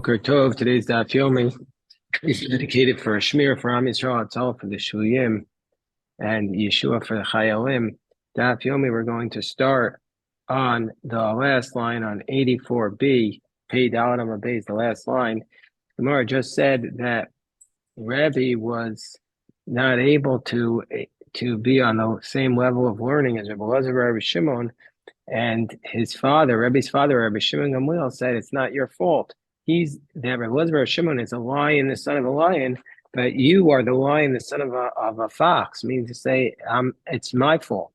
Boker Tov. Today's Daf Yomi is dedicated for a Shmir for Am Yisrael Atzal for the Shuyim and Yeshua for the Chayalim. Daf Yomi, we're going to start on the last line on 84b. Pei Dalet Amud Beis, the last line. Gemara just said that Rebbe was not able to be on the same level of learning as Rebbe Elazar Rebbe Shimon, and his father, Rebbe's father, Rebbe Shimon Gamliel, said, "It's not your fault. Rebbe Elazar Shimon is a lion, the son of a lion, but you are the lion, the son of a fox." Meaning to say, it's my fault.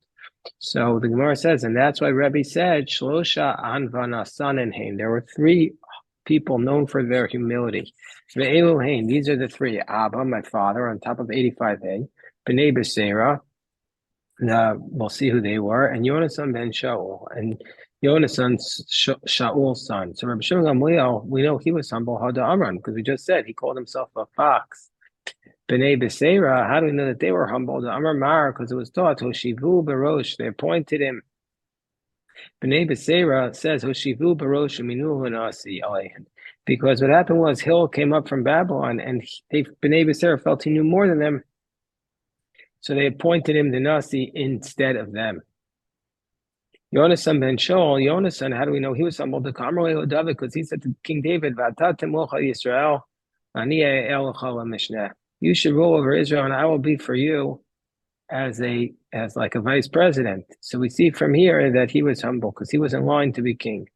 So the Gemara says, and that's why Rebbe said, "Shlosha anvana sanin." There were three people known for their humility. These are the three: Abba, my father, on top of 85a, Bnei Beseira. We'll see who they were, and Yonasan ben Shaul, and Yonasan's Shaul's son. So Rabbi Shimon Gamliel, we know he was humble Hada Amran, because we just said he called himself a fox. Bnei Beseira, how do we know that they were humble? The Amar Mar, because it was taught, Hoshivu Barosh, they appointed him. Bnei Beseira says, Hoshivu Barosh Minu Hanasi Aleihan. Because what happened was Hill came up from Babylon, and Bnei Beseira felt he knew more than them. So they appointed him the Nasi instead of them. Yonasan ben Shaul, Yonasan, how do we know he was humble? The Kamar David, because he said to King David, Yisrael, you should rule over Israel, and I will be for you as like a vice president. So we see from here that he was humble because he was in line to be king.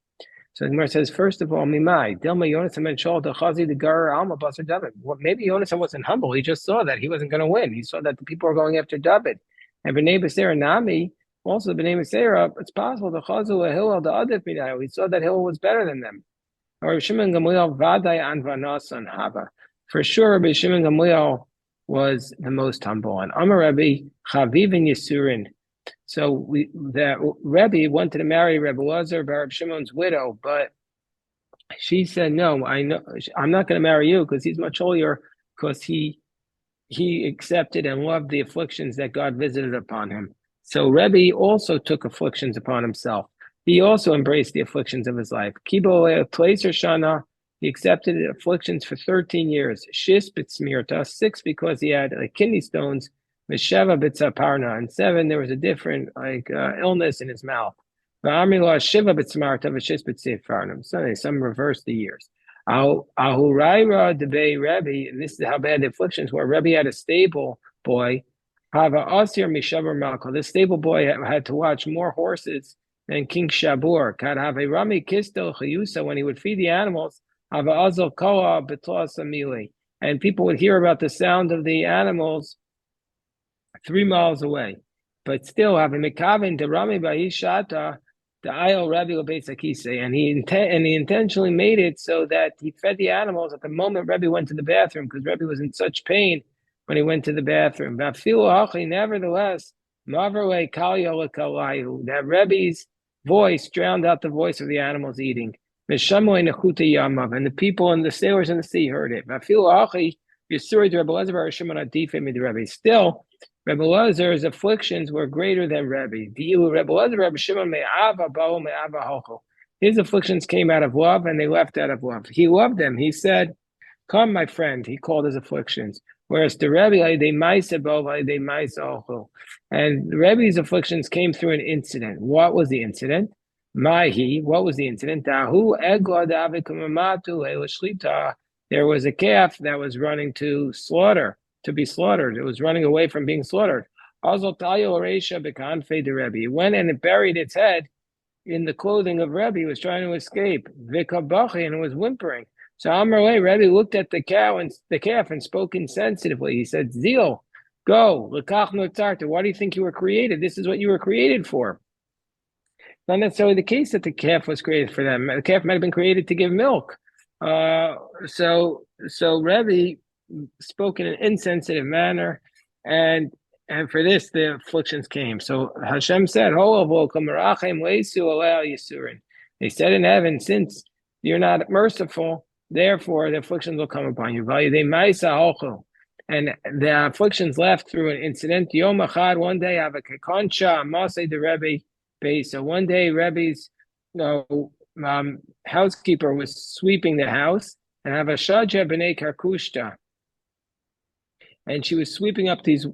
So the Gemara says, first of all, Mimai, Dilma Yonasan ben Shaul, the Chazi, the Gar, Alma, Basar, David. Well, maybe Yonasan wasn't humble. He just saw that he wasn't going to win. He saw that the people were going after David. And Bnei Beseira Nami, also Bnei Beseira, it's possible the Chazu, Hillel, the Adif Minai. We saw that Hillel was better than them. Or Shimon Gamliel, Vadai, Anvanasan, Hava. For sure, Rabbi Shimon Gamliel was the most humble. And Amar Rabbi, Chaviv and Yisurin. So the Rebbe wanted to marry Rebbe Elazar, Rabbi Shimon's widow, but she said, "No, I'm not going to marry you because he's much older. Because he accepted and loved the afflictions that God visited upon him. So Rebbe also took afflictions upon himself. He also embraced the afflictions of his life. Kibo Placer Shana, he accepted afflictions for 13 years. Shis Bitsmirta, 6 because he had kidney stones. Mesheva Bitzaparna, and 7 there was a different illness in his mouth. V'amrila Shiva Bitzmarta v'Shis Bitzfarnim. So some reversed the years. Ahuraira debei Rebbe, and this is how bad the afflictions were. Rebbe had a stable boy. Hava Asir Mishavar Malka. This stable boy had to watch more horses than King Shabur. Kad have a Rami Kistel Chayusa, when he would feed the animals. Hava Azal Koa Betlas Amili, and people would hear about the sound of the animals 3 miles away. But still, having Mekavin to Rami Bahishata, the Ayel Rabbi Akise, and he intentionally made it so that he fed the animals at the moment Rebbe went to the bathroom, because Rebbe was in such pain when he went to the bathroom. Nevertheless, that Rebbe's voice drowned out the voice of the animals eating. And the people and the sailors in the sea heard it. Still, Rebbe Elazar's afflictions were greater than Rebbe. His afflictions came out of love, and they left out of love. He loved them. He said, "Come, my friend." He called his afflictions. Whereas the Rebbe, and the Rebbe's afflictions came through an incident. What was the incident? What was the incident? There was a calf that was running to be slaughtered. It was running away from being slaughtered. It went and it buried its head in the clothing of Rebbe. It was trying to escape. And it was whimpering. So Amrle, Rebbe looked at the calf and spoke insensitively. He said, "Zeal, go. Why do you think you were created? This is what you were created for." Not necessarily the case that the calf was created for them. The calf might have been created to give milk. So Rebbe spoke in an insensitive manner, and for this the afflictions came. So Hashem said, they said in heaven, since you're not merciful, therefore the afflictions will come upon you. And the afflictions left through an incident. Yom Achad, one day, so one day Rebbe's housekeeper was sweeping the house, and Avashaja b'nei Karkushta, and she was sweeping up these.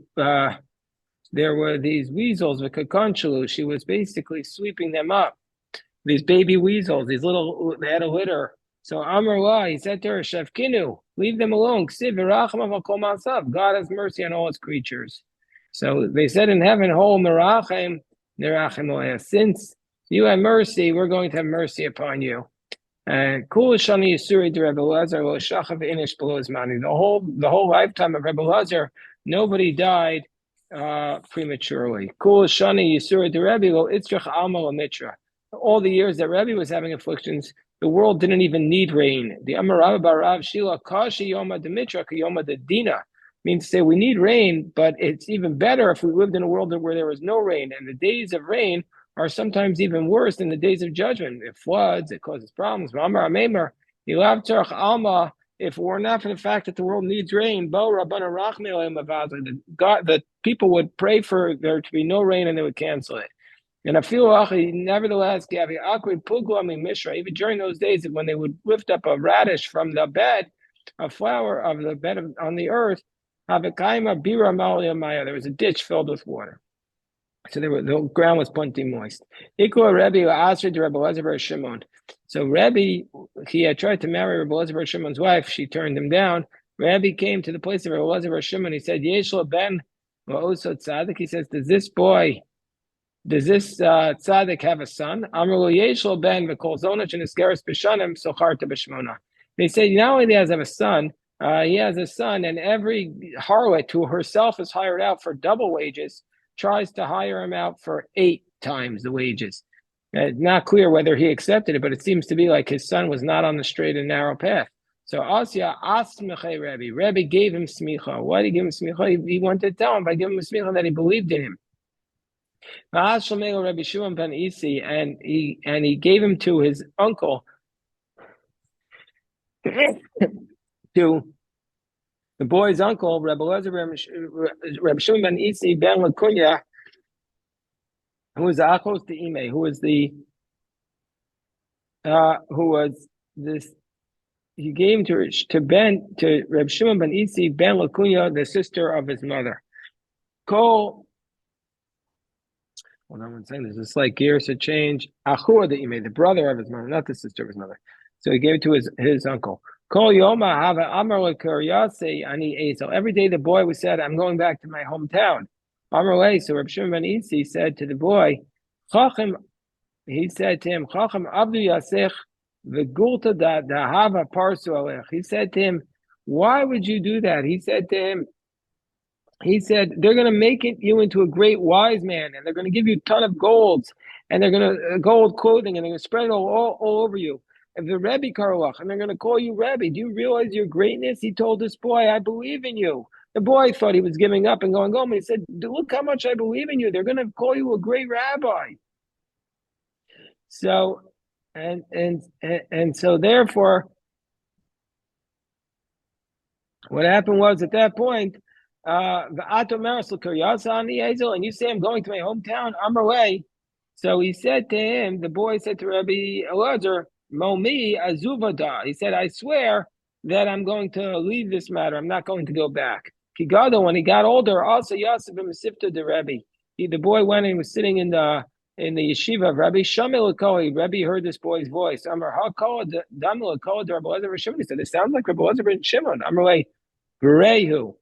There were these weasels with Kakonchalu. She was basically sweeping them up. These baby weasels, these little, they had a litter. So Amar, he said to her, Shevkinu, leave them alone. God has mercy on all his creatures. So they said in heaven, Ho Merachem, Nerachem, since you have mercy, we're going to have mercy upon you. And Kulashani Yisuri to Rebbe Lazar, Shachav Inish below his money. The whole lifetime of Rebbe Lazar, nobody died prematurely. Kulashani Yisuri to Rebbe, Itzrach Alma Mitra. All the years that Rebbe was having afflictions, the world didn't even need rain. The Amarav Barav Shila Kashi Yoma Demitra Kayoma de Dina means to say we need rain, but it's even better if we lived in a world where there was no rain. And the days of rain are sometimes even worse than the days of judgment. It floods, it causes problems. If it were not for the fact that the world needs rain, the people would pray for there to be no rain and they would cancel it. And I feel nevertheless, even during those days when they would lift up a radish from the bed, a flower of the bed on the earth, there was a ditch filled with water. So the ground was plenty moist. So Rebbe, he had tried to marry Rebbe Elazar bar Shimon's wife. She turned him down. Rebbe came to the place of Rebbe Elazar bar Shimon. He said, Yeshlo ben va'oso tzaddik. He says, does this tzaddik have a son? Amrlo Yeshlo ben v'kol zonach and iskeres b'shanim socharta b'shmona. They say, not only does he have a son, he has a son, and every harlot who herself is hired out for double wages tries to hire him out for 8 times the wages. Not clear whether he accepted it, but it seems to be like his son was not on the straight and narrow path. So Asya asked Rebbe. Rebbe gave him smicha. Why did he give him smicha? He wanted to tell him by giving him smicha that he believed in him. Rebbe Shimon ben Isi, and he gave him to his uncle, to the boy's uncle, Rebbe Shimon ben Isi ben Lakunya, who was Achos de Ime, who was this. He gave him to Reb Shimon ben Isi ben Lakunya, the sister of his mother. Hold on one second. There's a slight gear to change. Achua de Ime, the brother of his mother, not the sister of his mother. So he gave it to his uncle. Kol Yoma Hava Amar LeKuryase Ani Ezel. Every day the boy was said, I'm going back to my hometown. Amar, so Reb Shimon ben Isi said to the boy, Chacham, he said to him, Chacham Abdu Yasech v'gulta da hava parsu alech. He said to him, why would you do that? He said, they're going to make you into a great wise man, and they're going to give you a ton of golds, and they're going to gold clothing, and they're going to spread it all over you. And the Rebbe Karlach, and they're going to call you Rebbe. Do you realize your greatness? He told this boy, I believe in you. The boy thought he was giving up and going home. He said, look how much I believe in you. They're going to call you a great rabbi. So, and so therefore, what happened was at that point, and you say, I'm going to my hometown, I'm away. So he said to him, the boy said to Rabbi Elazar, Momi azuvada. He said, I swear that I'm going to leave this matter. I'm not going to go back. Kigado, when he got older, also Yosef Mesifta de Rebbe. The boy went and was sitting in the yeshiva of Rabbi Shamil Akoi. Rebbe heard this boy's voice. Amar Hakol Damil Akol de Rabbi Elazar Shimon. He said, it sounds like Rabbi Elazar ben Shimon. Amar Berehu.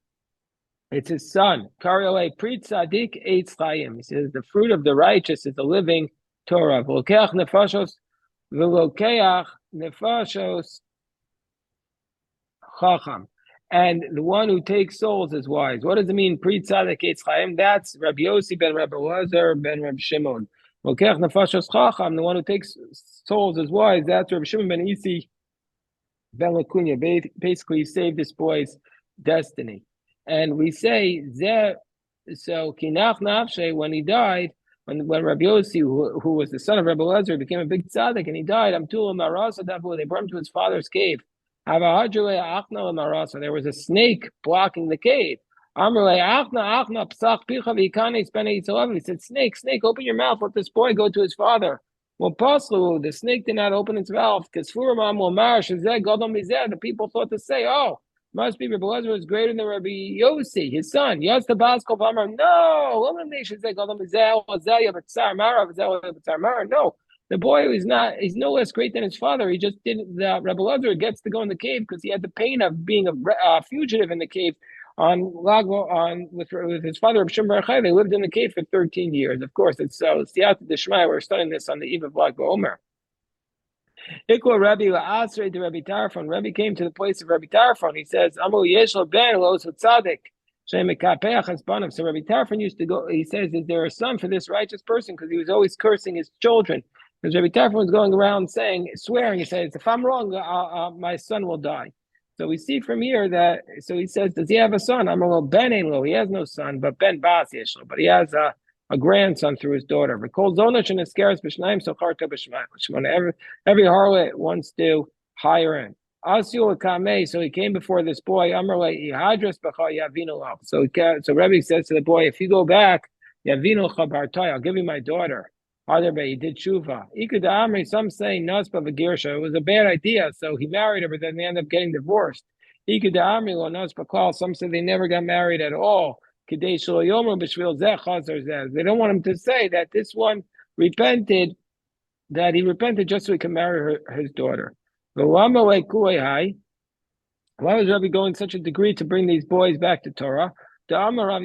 It's his son. Karyale Prit Sadik Eitz Chaim. He says the fruit of the righteous is the living Torah. V'lokeach nefashos v'lokeach nefashos chacham. And the one who takes souls is wise. What does it mean? Prit Sadik Eitz Chaim. That's Rabbi Yossi ben Rabbi Elazar ben Rabbi Shimon. V'lokeach nefashos chacham. The one who takes souls is wise. That's Rabbi Shimon ben Isi ben Lakunya. Basically, he saved this boy's destiny. And we say, so Kinach Nafshe, when he died, when Rabbi Yossi, who was the son of Rabbi Elazar, became a big tzaddik and he died, they brought him to his father's cave. There was a snake blocking the cave. He said, snake, open your mouth, let this boy go to his father. Well, Paslu, the snake did not open its mouth because the people thought to say, oh, must be Rabbi Elazar was greater than Rabbi Yossi, his son. Yes, the Baskal Pamar. No, no. The boy is not, he's no less great than his father. He just didn't, Rabbi Elazar gets to go in the cave because he had the pain of being a fugitive in the cave on Lago on with his father Abshim Bar Chai. They lived in the cave for 13 years. Of course, it's Siyat Deshmai. We're studying this on the eve of Lago Omer. Ikwa Rabbi La'asrei to Rabbi Tarfon. Rabbi came to the place of Rabbi Tarfon. He says, Amu Yeshlo Ben Los Tzaddik. So Rabbi Tarfon used to go, he says, is there a son for this righteous person? Because he was always cursing his children. Because Rabbi Tarfon was going around saying, swearing, he says, if I'm wrong, my son will die. So we see from here that, so he says, does he have a son? I'm a little Ben Elo. He has no son, but Ben Bas Yeshlo. But he has a grandson through his daughter. Every harlot wants to hire him. So he came before this boy. So Rebbe says to the boy, if you go back, I'll give you my daughter. He did tshuva. Some say nasba v'girsha. It was a bad idea, so he married her, but then they ended up getting divorced. Some say they never got married at all. They don't want him to say that this one repented, that he repented just so he can marry his daughter. Why was Rabbi going such a degree to bring these boys back to Torah? Whoever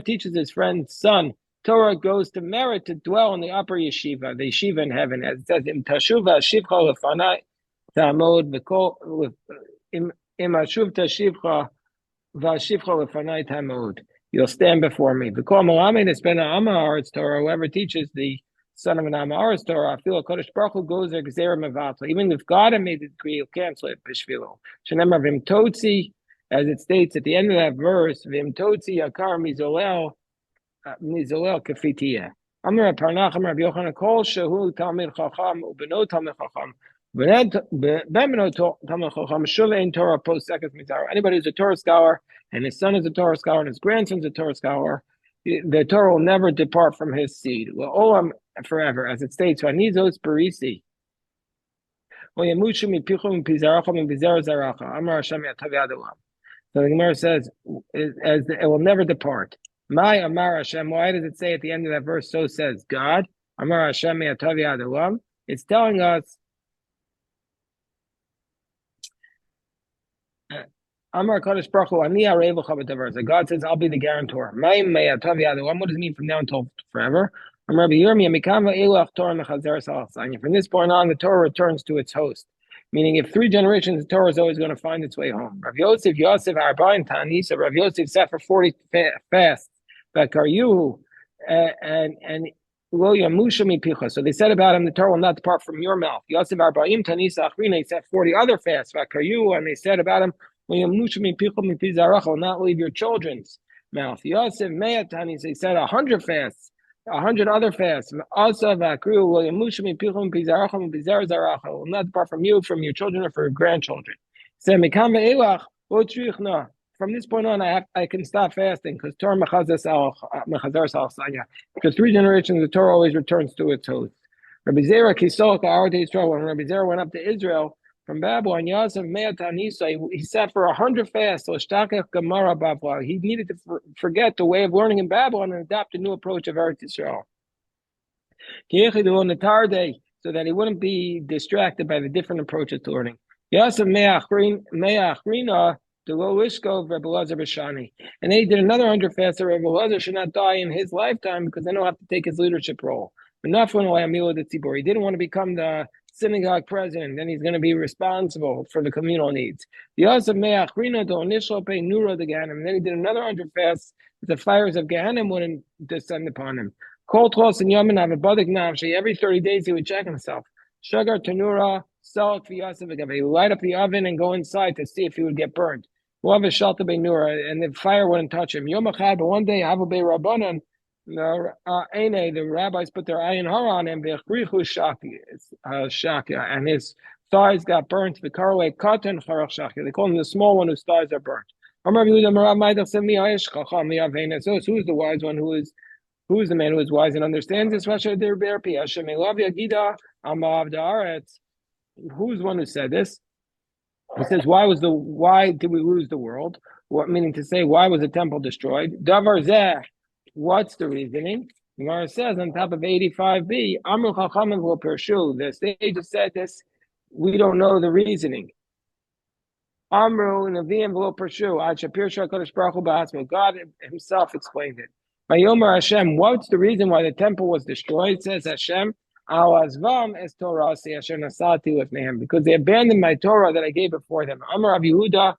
teaches his friend's son Torah goes to merit to dwell in the upper yeshiva, the yeshiva in heaven, as it says, Im tashuva shivcha lefanai ta'amod v'kol im ashuv tashivcha v'ashivcha lefanai ta'amod. You'll stand before me. V'kol malamed es ben ha'amaretz Torah. Whoever teaches the son of an amaretz Torah, feel Kodesh Baruch Hu goes there gzeira mevatla. Even if God had made the decree, he'll cancel it. B'shvilo. Shenemar v'im totzi, as it states at the end of that verse, v'im totzi yakar mizolel. Nizolel kafitiya. Amar Parnacham Rabbi Yochanan Kol Shehu Talmid Chacham Ubeno Talmid Chacham Bemeno Talmid Chacham Shulein Torah Post Seconds Mizar. Anybody who's a Torah scholar and his son is a Torah scholar and his grandson's a Torah scholar, the Torah will never depart from his seed. Well, Olam forever, as it states, Vanizos Parisi. So the Gemara says, it will never depart. My Amar Hashem, why does it say at the end of that verse, so says God? Amar Hashem me'atavi adalam. It's telling us, Amar Kodesh Baruch Hu, Ani arevu chavatavar. God says, I'll be the guarantor. My me'atavi adalam. What does it mean from now until forever? Amar Yirmiyah mikama elach Torah mechazer salach. From this point on, the Torah returns to its host. Meaning, if 3 generations, the Torah is always going to find its way home. Rav Yosef Arba'in Tanisa. Rav Yosef sat for 40 fasts. Bakaryu and lo yamusha mipicha. So they said about him, the Torah will not depart from your mouth. Yosef Arba'im Tanisa Achrina. He said 40 other fasts. Bakaryu, and they said about him, lo yamusha mipicha mipizarach, will not leave your children's mouth. Yosef Me'at Tanisa. He said 100 fasts. 100 other fasts. Also, Vakru will yamusha mipicha mipizarach mipizar zarach, will not depart from you, from your children, or from your grandchildren. He said Mikam ve'elach lo tzrichna. From this point on, I can stop fasting because Torah mechazar salach. Because 3 generations, the Torah always returns to its host. Rabbi Zera kisol ka'arat Yisrael. When Rabbi Zera went up to Israel from Babylon, Yosef me'at Tanisa, he sat for 100 fasts. So shtakach gemara Babylon. He needed to forget the way of learning in Babylon and adopt a new approach of Eretz Yisrael. So that he wouldn't be distracted by the different approaches to learning. Yosef me'achrina. And then he did another 100 fasts that Rebbe Elazar should not die in his lifetime because then he'll have to take his leadership role. He didn't want to become the synagogue president, then he's going to be responsible for the communal needs. And then he did another 100 fasts that the fires of Gehenna wouldn't descend upon him. Every 30 days he would check himself. Shagar Tanura, Salak Yosef, he would light up the oven and go inside to see if he would get burned. And the fire wouldn't touch him. But one day, the rabbis put their ayin hara on him, and his thighs got burnt. They call him the small one whose thighs are burnt. So who's the wise one? Who is the man who is wise and understands this? Who's the one who said this? He says, why did we lose the world? What meaning to say, why was the temple destroyed? Davar zeh. What's the reasoning? The Gemara says on top of 85b, Amru Chachamim will pursue. The sages said this. We don't know the reasoning. Amru Nevi'im will pursue. Ad Shapir Shakadosh Baruch Hu Ba'atzmo. God Himself explained it. Vayomer Hashem. What's the reason why the temple was destroyed? Says Hashem. Because they abandoned my Torah that I gave before them. Amar Rav Yehuda,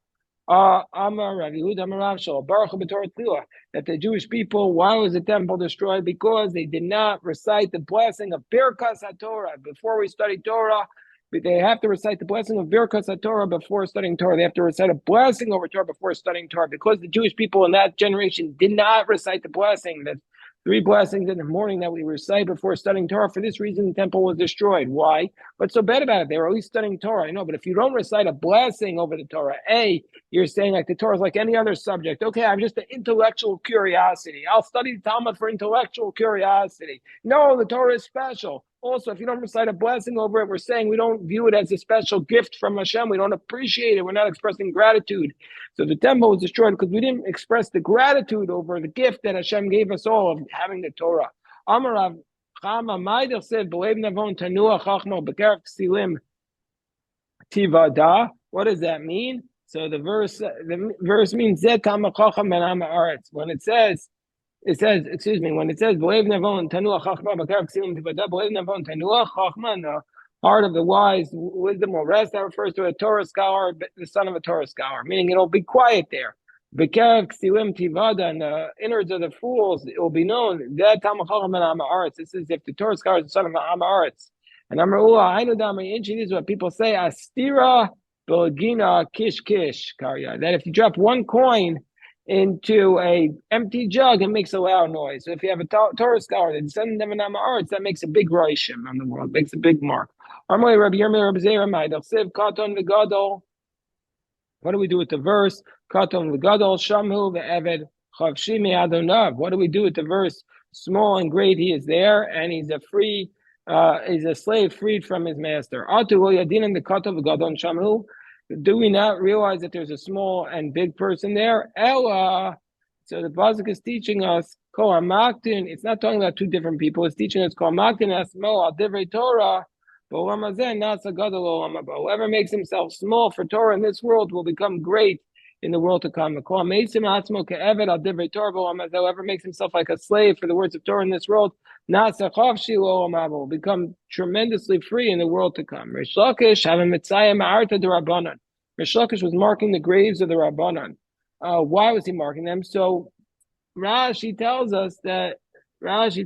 that the Jewish people, why was the temple destroyed? Because they did not recite the blessing of Birkas HaTorah. Before we study Torah, they have to recite the blessing of Birkas HaTorah before studying Torah. They have to recite a blessing over Torah before studying Torah. Because the Jewish people in that generation did not recite the blessing, that 3 blessings in the morning that we recite before studying Torah. For this reason, the temple was destroyed. Why? What's so bad about it? They were always studying Torah. I know, but if you don't recite a blessing over the Torah, you're saying like the Torah is like any other subject. Okay, I'm just an intellectual curiosity. I'll study the Talmud for intellectual curiosity. No, the Torah is special. Also, if you don't recite a blessing over it, we're saying we don't view it as a special gift from Hashem. We don't appreciate it. We're not expressing gratitude. So the temple was destroyed because we didn't express the gratitude over the gift that Hashem gave us all of having the Torah. Amarav Chama Maidach said, "B'lev navon tanua chachma b'keref ksilim tivada." What does that mean? So the verse means Zeh Tama Chacham Ben Am Haaretz. When it says, when it says B'lev navon tanua chachma b'keref ksilim tivada, B'lev navon tanua chachma, in the heart of the wise, wisdom will rest. That refers to a Torah scholar, the son of a Torah scholar, meaning it'll be quiet there. B'kerev ksilim tivada, and the innards of the fools, it will be known that Talmud Chacham and Am Haaretz. This is if the Torah scholar is the son of Am Haaretz. And Amrullah, I know this is what people say, Astira Belgina Kish Kish Karya. That if you drop one coin into a empty jug, it makes a loud noise. So if you have a Torah scholar that's sending them an Am Haaretz, that makes a big roishim on the world, makes a big mark. What do we do with the verse? Katon v'gadol shamhu ve'eved chavshi me'adonav. What do we do with the verse? Small and great he is there, and he's a slave freed from his master. Do we not realize that there's a small and big person there? Ella. So the pasuk is teaching us, it's not talking about 2 different people. It's teaching us, Torah. Whoever makes himself small for Torah in this world will become great in the world to come. Whoever makes himself like a slave for the words of Torah in this world will become tremendously free in the world to come. Rish Lakish was marking the graves of the Rabbanan. Why was he marking them? So Rashi tells us that he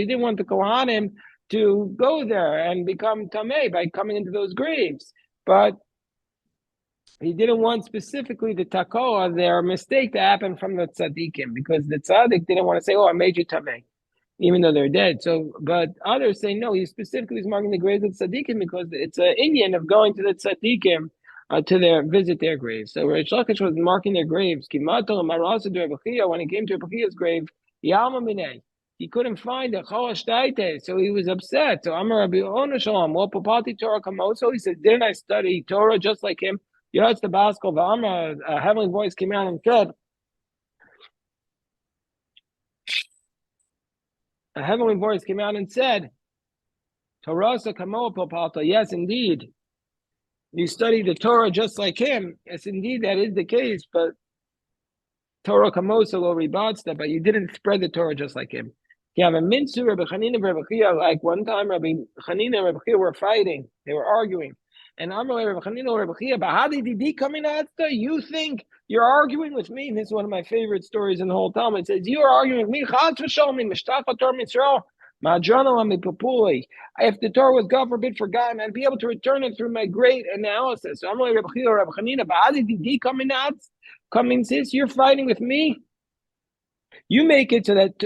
didn't want the Kohanim to go there and become tamei by coming into those graves, but he didn't want specifically the takoa, their mistake, to happen from the tzaddikim, because the tzaddik didn't want to say, "Oh, I made you tamei," even though they're dead. So, but others say no. He specifically is marking the graves of tzaddikim because it's an Indian of going to the tzaddikim to visit their graves. So Rish Lakish was marking their graves. When he came to Rebechia's grave, Yalma Minei, he couldn't find it. So he was upset. So Amar Rabbi Ona Shalom, well, Papati Torah Kamoso, he said, didn't I study Torah just like him? Yatz the Baskal V'Amar, a heavenly voice came out and said, Torah Kamo Papata, yes, indeed. You study the Torah just like him. Yes, indeed, that is the case, but Torah Kamosa lo ribatsta, but you didn't spread the Torah just like him. You have a Minsu, Rabbi Chanina, Rabbi Chia, like one time Rabbi Chanina and Rabbi Chia were fighting. They were arguing. And Amalei Rabbi Chanina, Rabbi Chia, but how did he come in after? You think you're arguing with me? And this is one of my favorite stories in the whole Talmud. It says, you are arguing with me. If the Torah was, God forbid, forgotten, I'd be able to return it through my great analysis. So Amalei Rabbi Chia, Rabbi Chanina, but how did he come in after? Coming, sis, you're fighting with me. You make it so that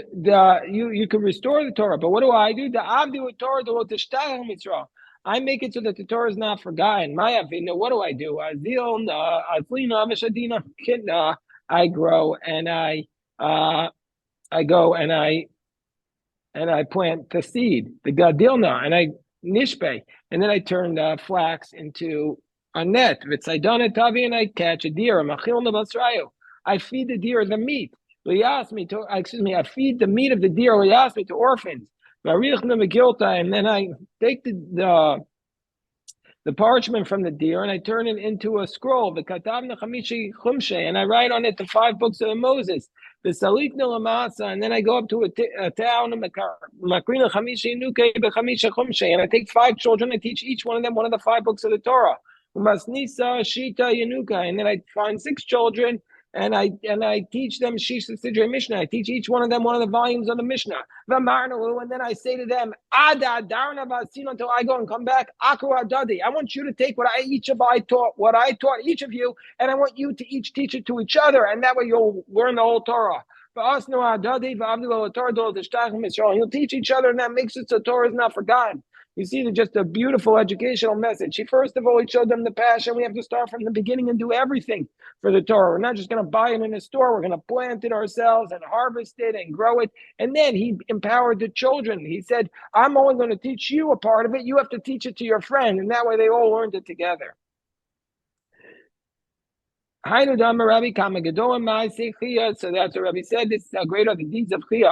you can restore the Torah. But what do? The Abdi with Torah, the Mitzrah. I make it so that the Torah is not forgotten. My what do I do? I grow and I go and I plant the seed, the gadilna, and I nishpe, and then I turn the flax into a net. V'tzaydana tavi, and I catch a deer. Machilna basrayu. I feed the deer the meat. I feed the meat of the deer. Liyasmi to orphans. And then I take the parchment from the deer and I turn it into a scroll. The katabna chamishi chumshe, and I write on it the 5 books of Moses. The salikna lamasa, and then I go up to a town and makrina chamishi nuke bechamisha chumshe, and I take 5 children. I teach each one of them one of the 5 books of the Torah. Umasnisa shita yanuka, and then I find 6 children. And I teach them Shisha Sidre Mishnah. I teach each one of them one of the volumes of the Mishnah. And then I say to them, Ada Darna Vasino, until I go and come back. Aku Adadi. I want you to take what I taught each of you, and I want you to each teach it to each other, and that way you'll learn the whole Torah. You'll teach each other, and that makes it so Torah is not forgotten. You see, just a beautiful educational message. First of all, he showed them the passion. We have to start from the beginning and do everything for the Torah. We're not just going to buy it in a store. We're going to plant it ourselves and harvest it and grow it. And then he empowered the children. He said, I'm only going to teach you a part of it. You have to teach it to your friend. And that way they all learned it together. So that's what Rabbi said. This is how great are the deeds of Chia.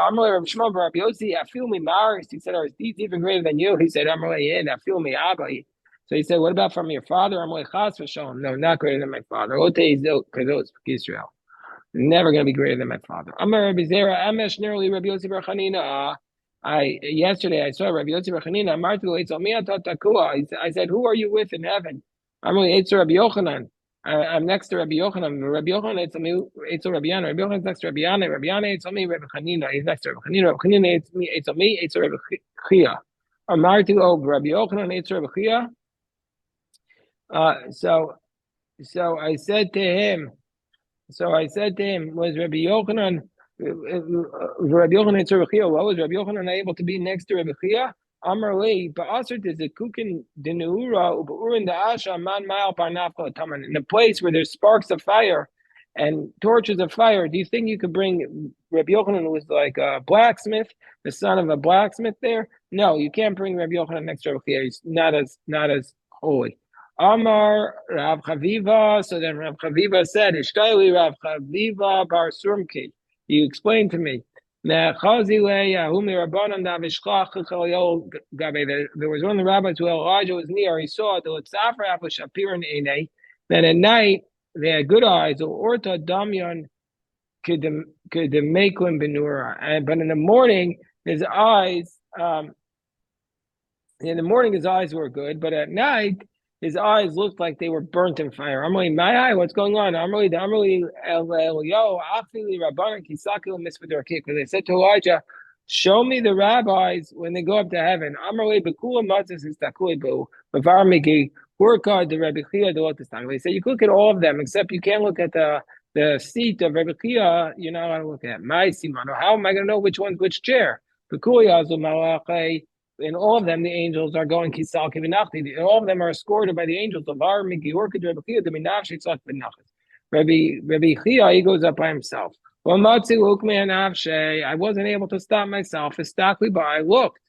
He said, are his deeds even greater than you? He said, so he said, what about from your father? No, not greater than my father. Israel. Never going to be greater than my father. Yesterday I saw Rabbi Yossi Bar Chanina. I said, who are you with in heaven? I'm next to Rabbi Yochanan. Rabbi Yochanan, it's Rabbi Yana. Rabbi Yochanan is next to Rabbi Yana. Rabbi Yana, it's me, Rabbi Chanina. He's next to Rabbi Chanina. Rabbi Chanina, it's me, it's Rabbi Chia. Amarti o Rabbi Yochanan, it's Rabbi Chia. So I said to him, was Rabbi Yochanan, it's Rabbi Chia. What was Rabbi Yochanan able to be next to Rabbi Chia? Amarli, Ba'asr is a kukin denuura ubaurin the asha man mile barnafka taman. In a place where there's sparks of fire and torches of fire, do you think you could bring Rabbi Yochanan, was like a blacksmith, the son of a blacksmith there? No, you can't bring Rabbi Yochanan next to Rabbi Chia. He's not as holy. Amar Rav Chaviva. So then Rav Chaviva said, Ishtayli Rav Chaviva bar Surmki. You explained to me. There was one of the rabbis who Elijah was near. He saw that at night they had good eyes. But in the morning his eyes were good, but at night his eyes looked like they were burnt in fire. I'm like, my eye, what's going on? Because they said to Elijah, show me the rabbis when they go up to heaven. They say you could look at all of them, except you can't look at the seat of Rebbe Chia. You're not allowed to look at my simano. How am I going to know which one's which chair? In all of them, the angels are going kisal kivinachti. All of them are escorted by the angels. Rabbi Chia, he goes up by himself. I wasn't able to stop myself. I looked.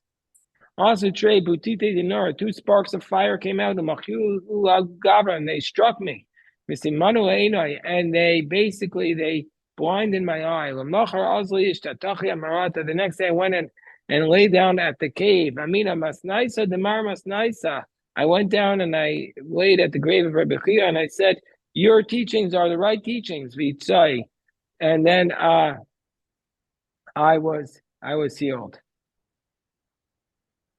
Also, 2 sparks of fire came out of the and they struck me. And they blinded my eye. The next day I went and lay down at the cave. I went down and I laid at the grave of Rabbi Chia and I said, your teachings are the right teachings, Vitzai. And then I was healed.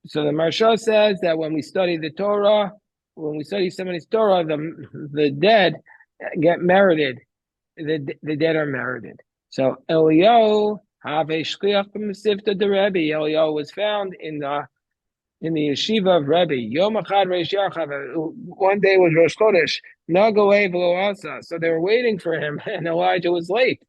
So the Maharsha says that when we study the Torah, when we study somebody's Torah, the dead get merited. The dead are merited. So Eliyahu Eliyahu was found in the yeshiva of Rebbe. Yom Echad Reish Yachav. One day was Rosh Chodesh. So they were waiting for him, and Elijah was late.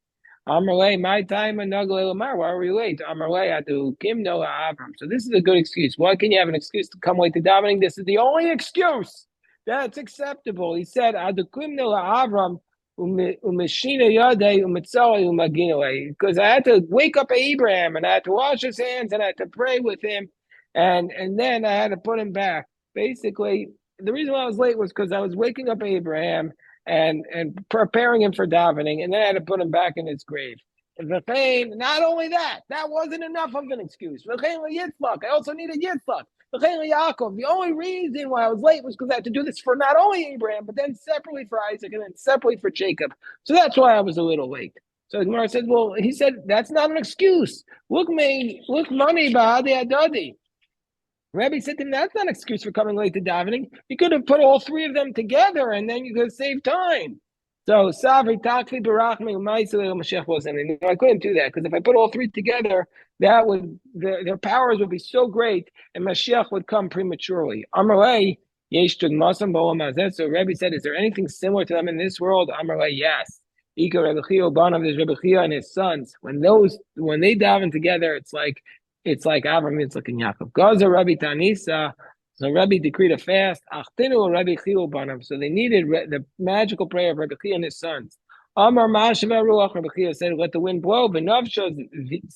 Amarle, my time and Nagle Lamar. Why are we late? Amarle, I do Kim no Avram. So this is a good excuse. Why can you have an excuse to come late to davening? This is the only excuse that's acceptable. He said, I do Kim no Avram. Umeshina Yade Umitzali Umaginale. Because I had to wake up Abraham and I had to wash his hands and I had to pray with him and then I had to put him back. Basically, the reason why I was late was because I was waking up Abraham and preparing him for davening, and then I had to put him back in his grave. Not only that, that wasn't enough of an excuse. I also needed Yitzchak. The only reason why I was late was because I had to do this for not only Abraham, but then separately for Isaac and then separately for Jacob. So that's why I was a little late. So the Gemara said, well, he said, that's not an excuse. Look, money, Bahadi Adadi. Rabbi said to him, that's not an excuse for coming late to davening. You could have put all three of them together and then you could save time. So, Savri, Takvi, Barachmi, Maisel, Mashiach wasn't. I couldn't do that because if I put all three together, that would their powers would be so great and Mashiach would come prematurely. Amarei, Yeshtud Masam Bo'amazet. So, Rabbi said, is there anything similar to them in this world? Amarei, yes. Ika Rebbe Chia, Banav, there's Rebbe Chia and his sons. When they daven together, it's like Avram, Yitzchak, and Yaakov. Gaza Rabbi Tanisa. So Rabbi decreed a fast. Achtinu Rabbi Chia Banav. So they needed the magical prayer of Rabbi Chia and his sons. Amar Ma'ashav Ruach. Rabbi Chia said, "Let the wind blow." V'navsha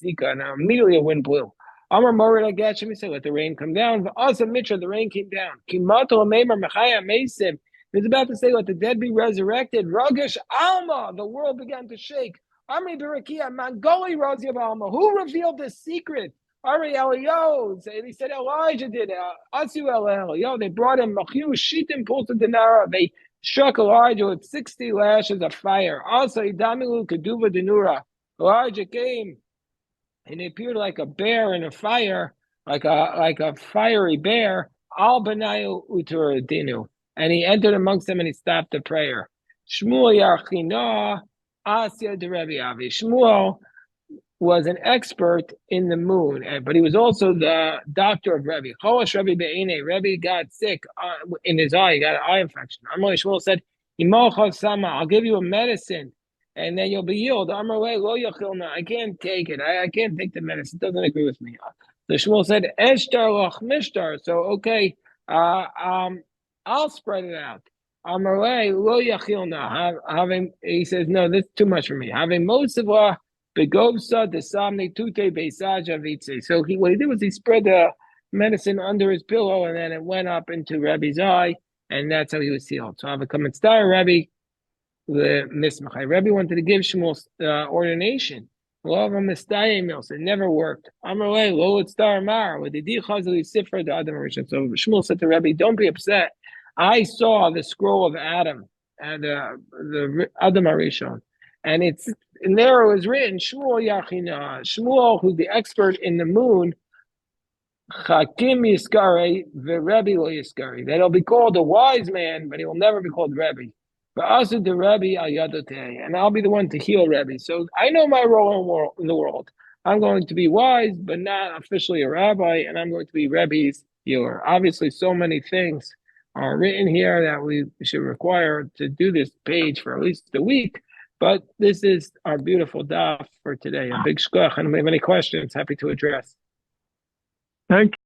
Zika. Now immediately a wind blew. Amar Morid Agatshim. He said, "Let the rain come down." V'asa Mitra. The rain came down. Kimato Amemar Mechaya Mesim. He was about to say, "Let the dead be resurrected." Ragesh Alma. The world began to shake. Amri Barakia Mangoli Razi Alma. Who revealed the secret? Ari Eliyahu, he said Elijah did it. Asu Eliyahu, they brought him Machiu Shitim Pulsa Denara. They struck Elijah with 60 lashes of fire. Also, Idamilu Kaduva Denura. Elijah came and he appeared like a bear in a fire, like a fiery bear. Al Banayu Uturadinu. And he entered amongst them and he stopped the prayer. Shmuel Yarchina Asya de Rebbe Avi. Shmuel was an expert in the moon, but he was also the doctor of Rebbe. Cholash Rebbe Be'ene. Rebbe got sick in his eye. He got an eye infection. Amar Shmuel said, I'll give you a medicine, and then you'll be healed. Amar Lo Yachilna. I can't take it. I can't take the medicine. It doesn't agree with me. So Shmuel said, Eshtar Lach Mishtar. So, okay, I'll spread it out. Amar Lo Yachilna. He says, no, this is too much for me. Having most of Begovsa the Samni Tute Beisaja Vitze. So what he did was he spread the medicine under his pillow and then it went up into Rebbe's eye, and that's how he was healed. So I've come and star Rebbe the Mismachai. Rebbe wanted to give Shmuel ordination. It never worked. Amarle, lo star mar with the Dichazali Sifra the Adam Rishon. So Shmuel said to Rebbe, don't be upset. I saw the scroll of Adam and the Adam Rishon. And there it was written, Shmuel Yachina. Shmuel, who's the expert in the moon, Chakim Yiskari, Rebbe lo Yiskari. That'll be called a wise man, but he will never be called Rebbe. But also the Rebbe al Yadote, and I'll be the one to heal Rebbe. So I know my role in the world. I'm going to be wise, but not officially a rabbi, and I'm going to be Rebbe's healer. Obviously, so many things are written here that we should require to do this page for at least a week. But this is our beautiful daf for today. A big shkoch. And if we have any questions, happy to address. Thank you.